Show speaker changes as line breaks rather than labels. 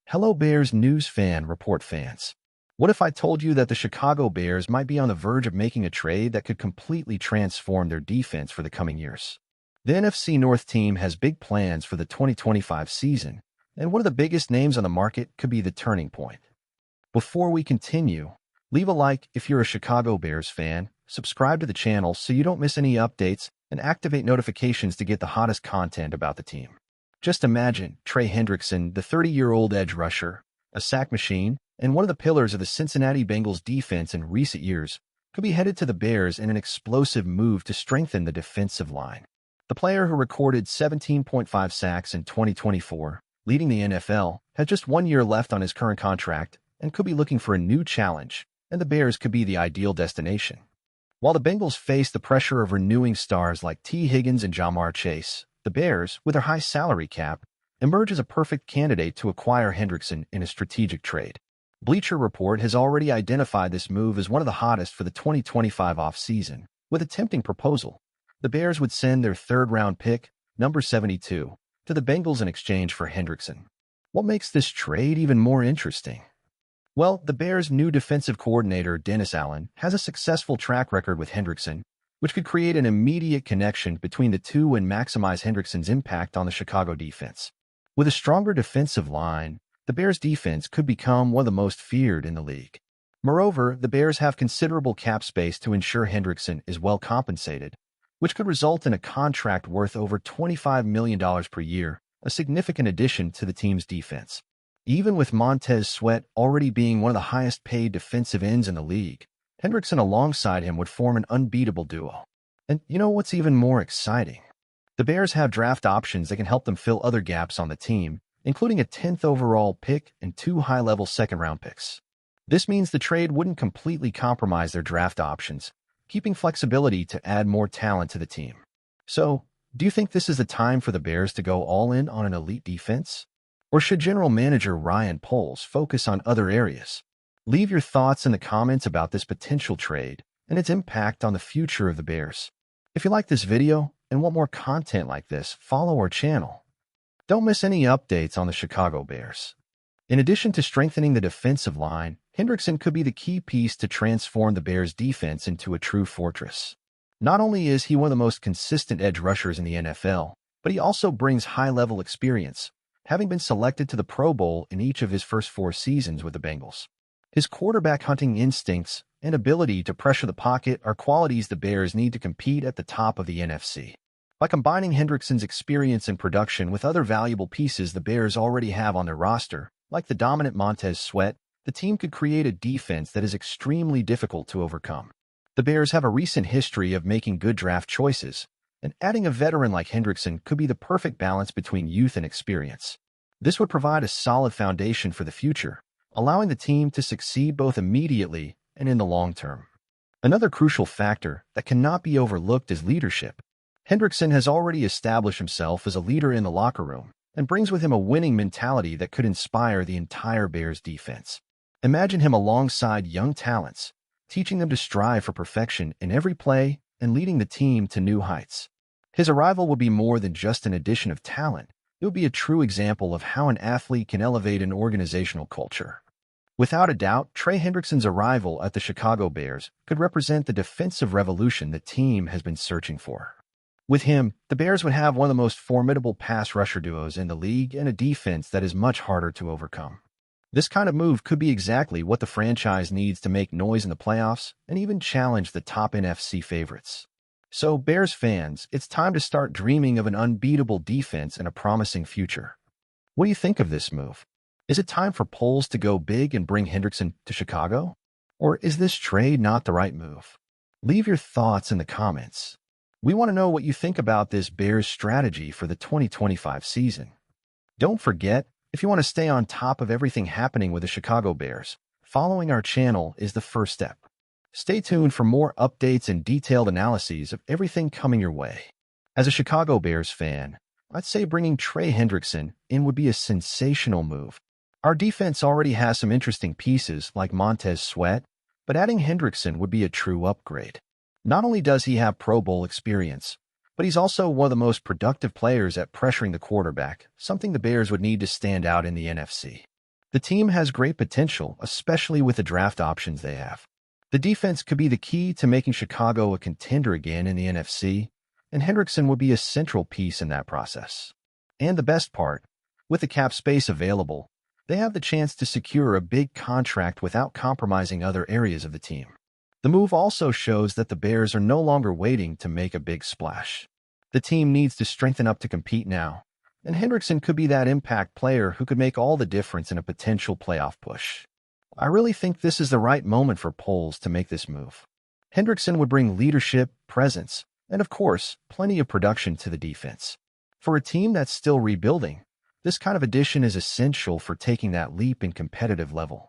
Hello Bears news fan report fans. What if I told you that the Chicago Bears might be on the verge of making a trade that could completely transform their defense for the coming years? The NFC North team has big plans for the 2025 season, and one of the biggest names on the market could be the turning point. Before we continue, leave a like if you're a Chicago Bears fan, subscribe to the channel so you don't miss any updates, and activate notifications to get the hottest content about the team. Just imagine Trey Hendrickson, the 30-year-old edge rusher, a sack machine, and one of the pillars of the Cincinnati Bengals defense in recent years, could be headed to the Bears in an explosive move to strengthen the defensive line. The player who recorded 17.5 sacks in 2024, leading the NFL, has just 1 year left on his current contract and could be looking for a new challenge, and the Bears could be the ideal destination. While the Bengals face the pressure of renewing stars like T. Higgins and Ja'Marr Chase, the Bears, with their high salary cap, emerge as a perfect candidate to acquire Hendrickson in a strategic trade. Bleacher Report has already identified this move as one of the hottest for the 2025 offseason. With a tempting proposal, the Bears would send their third-round pick, number 72, to the Bengals in exchange for Hendrickson. What makes this trade even more interesting? Well, the Bears' new defensive coordinator, Dennis Allen, has a successful track record with Hendrickson, which could create an immediate connection between the two and maximize Hendrickson's impact on the Chicago defense. With a stronger defensive line, the Bears' defense could become one of the most feared in the league. Moreover, the Bears have considerable cap space to ensure Hendrickson is well compensated, which could result in a contract worth over $25 million per year, a significant addition to the team's defense. Even with Montez Sweat already being one of the highest-paid defensive ends in the league, Hendrickson alongside him would form an unbeatable duo. And you know what's even more exciting? The Bears have draft options that can help them fill other gaps on the team, including a 10th overall pick and 2 high-level second-round picks. This means the trade wouldn't completely compromise their draft options, keeping flexibility to add more talent to the team. So, do you think this is the time for the Bears to go all in on an elite defense? Or should General Manager Ryan Poles focus on other areas? Leave your thoughts in the comments about this potential trade and its impact on the future of the Bears. If you like this video and want more content like this, follow our channel. Don't miss any updates on the Chicago Bears. In addition to strengthening the defensive line, Hendrickson could be the key piece to transform the Bears' defense into a true fortress. Not only is he one of the most consistent edge rushers in the NFL, but he also brings high-level experience, having been selected to the Pro Bowl in each of his first 4 seasons with the Bengals. His quarterback-hunting instincts and ability to pressure the pocket are qualities the Bears need to compete at the top of the NFC. By combining Hendrickson's experience and production with other valuable pieces the Bears already have on their roster, like the dominant Montez Sweat, the team could create a defense that is extremely difficult to overcome. The Bears have a recent history of making good draft choices, and adding a veteran like Hendrickson could be the perfect balance between youth and experience. This would provide a solid foundation for the future, allowing the team to succeed both immediately and in the long term. Another crucial factor that cannot be overlooked is leadership. Hendrickson has already established himself as a leader in the locker room and brings with him a winning mentality that could inspire the entire Bears defense. Imagine him alongside young talents, teaching them to strive for perfection in every play and leading the team to new heights. His arrival would be more than just an addition of talent. It would be a true example of how an athlete can elevate an organizational culture. Without a doubt, Trey Hendrickson's arrival at the Chicago Bears could represent the defensive revolution the team has been searching for. With him, the Bears would have one of the most formidable pass rusher duos in the league and a defense that is much harder to overcome. This kind of move could be exactly what the franchise needs to make noise in the playoffs and even challenge the top NFC favorites. So, Bears fans, it's time to start dreaming of an unbeatable defense and a promising future. What do you think of this move? Is it time for Poles to go big and bring Hendrickson to Chicago? Or is this trade not the right move? Leave your thoughts in the comments. We want to know what you think about this Bears strategy for the 2025 season. Don't forget, if you want to stay on top of everything happening with the Chicago Bears, following our channel is the first step. Stay tuned for more updates and detailed analyses of everything coming your way. As a Chicago Bears fan, I'd say bringing Trey Hendrickson in would be a sensational move. Our defense already has some interesting pieces like Montez Sweat, but adding Hendrickson would be a true upgrade. Not only does he have Pro Bowl experience, but he's also one of the most productive players at pressuring the quarterback, something the Bears would need to stand out in the NFC. The team has great potential, especially with the draft options they have. The defense could be the key to making Chicago a contender again in the NFC, and Hendrickson would be a central piece in that process. And the best part, with the cap space available, they have the chance to secure a big contract without compromising other areas of the team. The move also shows that the Bears are no longer waiting to make a big splash. The team needs to strengthen up to compete now, and Hendrickson could be that impact player who could make all the difference in a potential playoff push. I really think this is the right moment for Poles to make this move. Hendrickson would bring leadership, presence, and of course, plenty of production to the defense. For a team that's still rebuilding, this kind of addition is essential for taking that leap in competitive level.